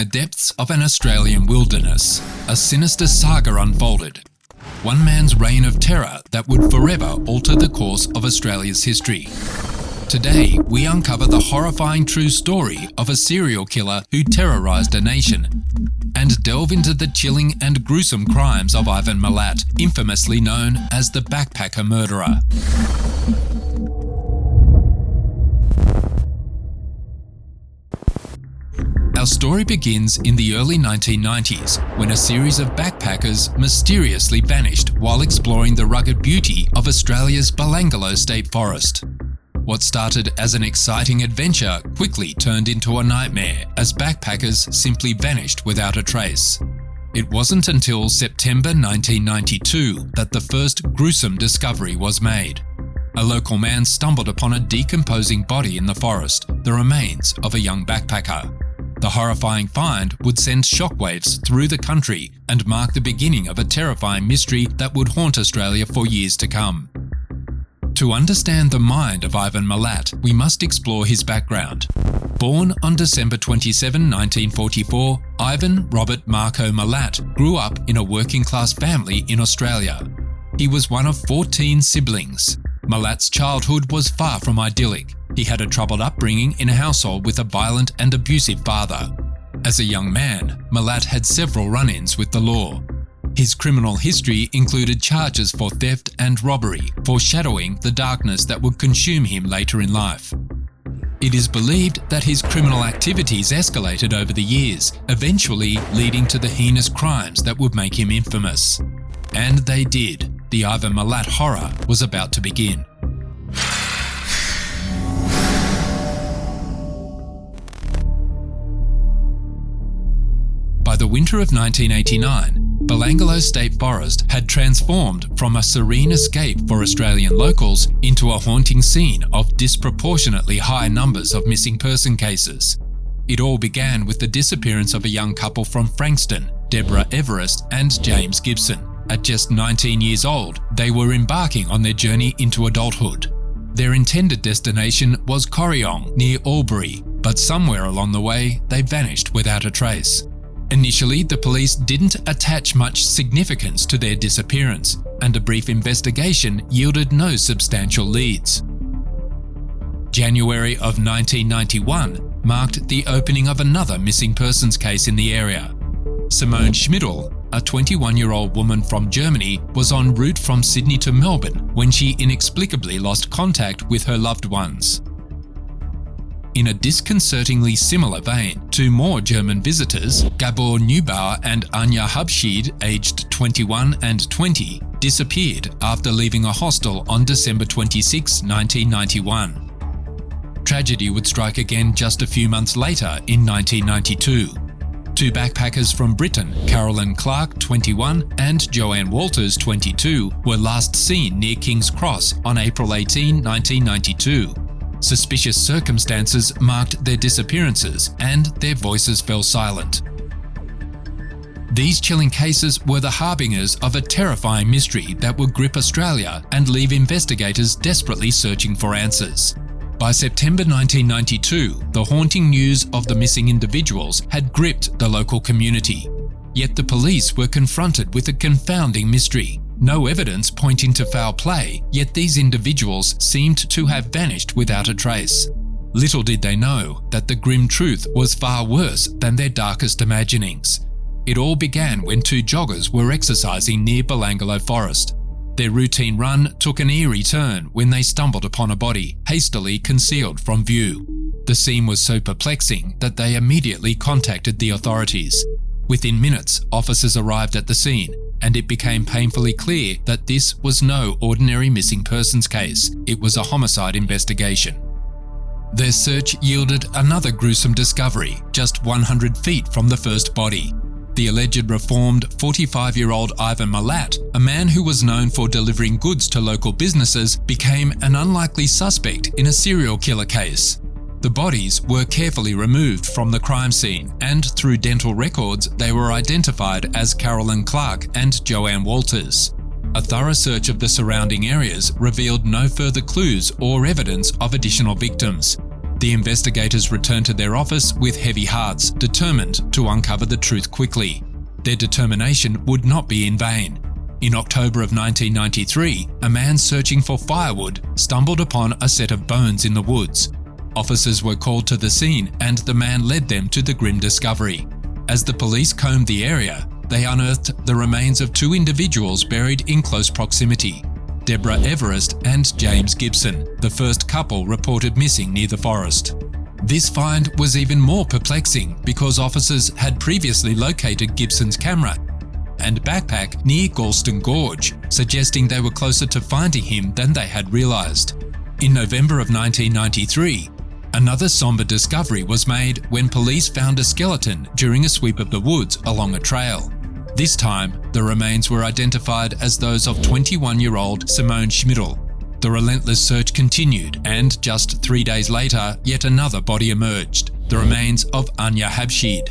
the depths of an Australian wilderness, a sinister saga unfolded. One man's reign of terror that would forever alter the course of Australia's history. Today, we uncover the horrifying true story of a serial killer who terrorized a nation, and delve into the chilling and gruesome crimes of Ivan Milat, infamously known as the backpacker murderer. Our story begins in the early 1990s, when a series of backpackers mysteriously vanished while exploring the rugged beauty of Australia's Belanglo State Forest. What started as an exciting adventure quickly turned into a nightmare as backpackers simply vanished without a trace. It wasn't until September 1992 that the first gruesome discovery was made. A local man stumbled upon a decomposing body in the forest, the remains of a young backpacker. The horrifying find would send shockwaves through the country and mark the beginning of a terrifying mystery that would haunt Australia for years to come. To understand the mind of Ivan Milat, we must explore his background. Born on December 27, 1944, Ivan Robert Marco Milat grew up in a working-class family in Australia. He was one of 14 siblings. Milat's childhood was far from idyllic. He had a troubled upbringing in a household with a violent and abusive father. As a young man, Milat had several run-ins with the law. His criminal history included charges for theft and robbery, foreshadowing the darkness that would consume him later in life. It is believed that his criminal activities escalated over the years, eventually leading to the heinous crimes that would make him infamous. And they did. The Ivan Milat horror was about to begin. By the winter of 1989, Belanglo State Forest had transformed from a serene escape for Australian locals into a haunting scene of disproportionately high numbers of missing person cases. It all began with the disappearance of a young couple from Frankston, Deborah Everest and James Gibson. At just 19 years old, they were embarking on their journey into adulthood. Their intended destination was Corryong, near Albury, but somewhere along the way, they vanished without a trace. Initially, the police didn't attach much significance to their disappearance, and a brief investigation yielded no substantial leads. January of 1991 marked the opening of another missing persons case in the area. Simone Schmidl, a 21-year-old woman from Germany, was en route from Sydney to Melbourne when she inexplicably lost contact with her loved ones. In a disconcertingly similar vein, two more German visitors, Gabor Neubauer and Anja Hubschied, aged 21 and 20, disappeared after leaving a hostel on December 26, 1991. Tragedy would strike again just a few months later in 1992. Two backpackers from Britain, Carolyn Clark, 21, and Joanne Walters, 22, were last seen near King's Cross on April 18, 1992. Suspicious circumstances marked their disappearances, and their voices fell silent. These chilling cases were the harbingers of a terrifying mystery that would grip Australia and leave investigators desperately searching for answers. By September 1992, the haunting news of the missing individuals had gripped the local community. Yet the police were confronted with a confounding mystery. No evidence pointing to foul play, yet these individuals seemed to have vanished without a trace. Little did they know that the grim truth was far worse than their darkest imaginings. It all began when two joggers were exercising near Belanglo Forest. Their routine run took an eerie turn when they stumbled upon a body, hastily concealed from view. The scene was so perplexing that they immediately contacted the authorities. Within minutes, officers arrived at the scene, and it became painfully clear that this was no ordinary missing persons case. It was a homicide investigation. Their search yielded another gruesome discovery, just 100 feet from the first body. The alleged reformed 45-year-old Ivan Milat, a man who was known for delivering goods to local businesses, became an unlikely suspect in a serial killer case. The bodies were carefully removed from the crime scene, and through dental records, they were identified as Carolyn Clark and Joanne Walters. A thorough search of the surrounding areas revealed no further clues or evidence of additional victims. The investigators returned to their office with heavy hearts, determined to uncover the truth quickly. Their determination would not be in vain. In October of 1993, a man searching for firewood stumbled upon a set of bones in the woods. Officers were called to the scene and the man led them to the grim discovery. As the police combed the area, they unearthed the remains of two individuals buried in close proximity: Deborah Everest and James Gibson, the first couple reported missing near the forest. This find was even more perplexing because officers had previously located Gibson's camera and backpack near Galston Gorge, suggesting they were closer to finding him than they had realised. In November of 1993, another sombre discovery was made when police found a skeleton during a sweep of the woods along a trail. This time, the remains were identified as those of 21-year-old Simone Schmidl. The relentless search continued, and just 3 days later, yet another body emerged, the remains of Anya Habshid.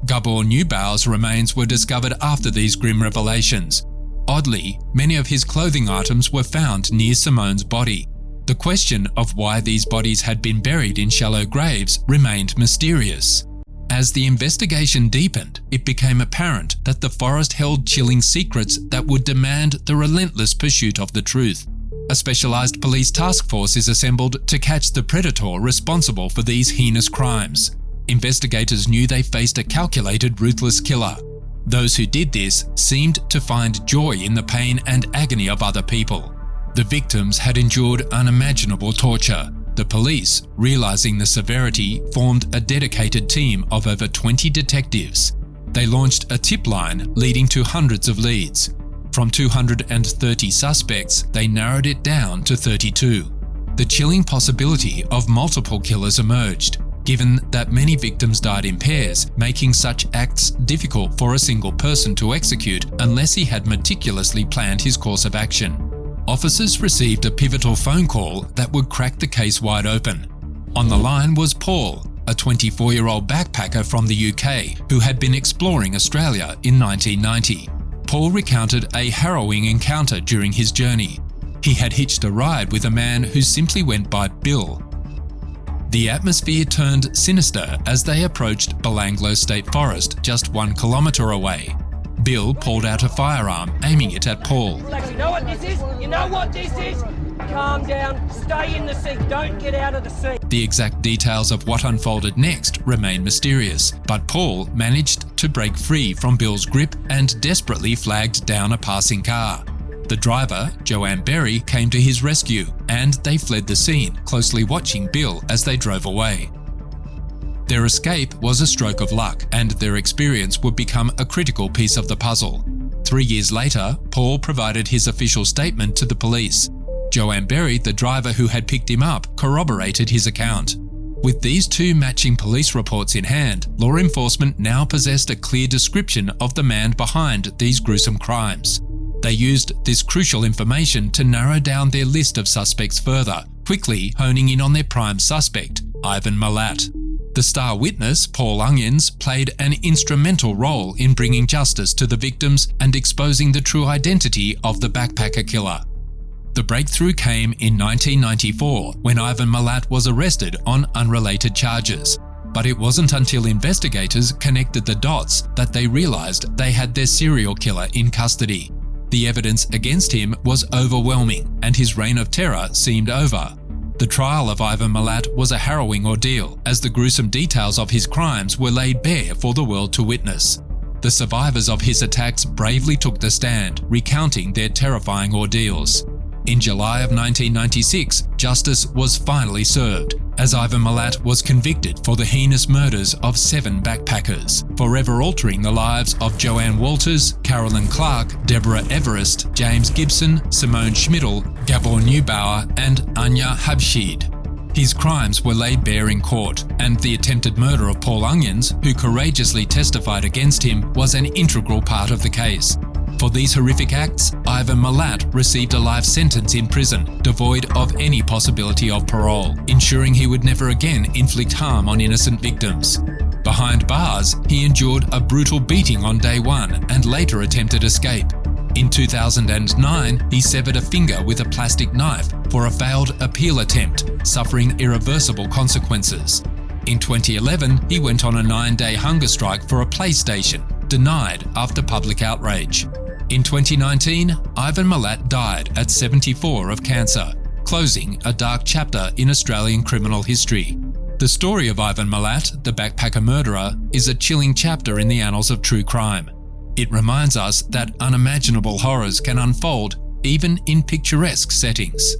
Gabor Neubauer's remains were discovered after these grim revelations. Oddly, many of his clothing items were found near Simone's body. The question of why these bodies had been buried in shallow graves remained mysterious. As the investigation deepened, it became apparent that the forest held chilling secrets that would demand the relentless pursuit of the truth. A specialized police task force is assembled to catch the predator responsible for these heinous crimes. Investigators knew they faced a calculated, ruthless killer. Those who did this seemed to find joy in the pain and agony of other people. The victims had endured unimaginable torture. The police, realizing the severity, formed a dedicated team of over 20 detectives. They launched a tip line leading to hundreds of leads. From 230 suspects, they narrowed it down to 32. The chilling possibility of multiple killers emerged, given that many victims died in pairs, making such acts difficult for a single person to execute unless he had meticulously planned his course of action. Officers received a pivotal phone call that would crack the case wide open. On the line was Paul, a 24-year-old backpacker from the UK who had been exploring Australia in 1990. Paul recounted a harrowing encounter during his journey. He had hitched a ride with a man who simply went by Bill. The atmosphere turned sinister as they approached Belanglo State Forest, just 1 kilometre away. Bill pulled out a firearm, aiming it at Paul. You know what this is? You know what this is? Calm down, stay in the seat, don't get out of the seat. The exact details of what unfolded next remain mysterious, but Paul managed to break free from Bill's grip and desperately flagged down a passing car. The driver, Joanne Berry, came to his rescue, and they fled the scene, closely watching Bill as they drove away. Their escape was a stroke of luck, and their experience would become a critical piece of the puzzle. 3 years later, Paul provided his official statement to the police. Joanne Berry, the driver who had picked him up, corroborated his account. With these two matching police reports in hand, law enforcement now possessed a clear description of the man behind these gruesome crimes. They used this crucial information to narrow down their list of suspects further, quickly honing in on their prime suspect, Ivan Milat. The star witness, Paul Onions, played an instrumental role in bringing justice to the victims and exposing the true identity of the backpacker killer. The breakthrough came in 1994 when Ivan Milat was arrested on unrelated charges. But it wasn't until investigators connected the dots that they realized they had their serial killer in custody. The evidence against him was overwhelming, and his reign of terror seemed over. The trial of Ivan Milat was a harrowing ordeal, as the gruesome details of his crimes were laid bare for the world to witness. The survivors of his attacks bravely took the stand, recounting their terrifying ordeals. In July of 1996, justice was finally served, as Ivan Milat was convicted for the heinous murders of 7 backpackers, forever altering the lives of Joanne Walters, Carolyn Clark, Deborah Everest, James Gibson, Simone Schmidl, Gabor Neubauer, and Anya Habshid. His crimes were laid bare in court, and the attempted murder of Paul Onions, who courageously testified against him, was an integral part of the case. For these horrific acts, Ivan Milat received a life sentence in prison, devoid of any possibility of parole, ensuring he would never again inflict harm on innocent victims. Behind bars, he endured a brutal beating on day 1 and later attempted escape. In 2009, he severed a finger with a plastic knife, for a failed appeal attempt, suffering irreversible consequences. In 2011, he went on a 9-day hunger strike for a PlayStation, denied after public outrage. In 2019, Ivan Milat died at 74 of cancer, closing a dark chapter in Australian criminal history. The story of Ivan Milat, the backpacker murderer, is a chilling chapter in the annals of true crime. It reminds us that unimaginable horrors can unfold even in picturesque settings.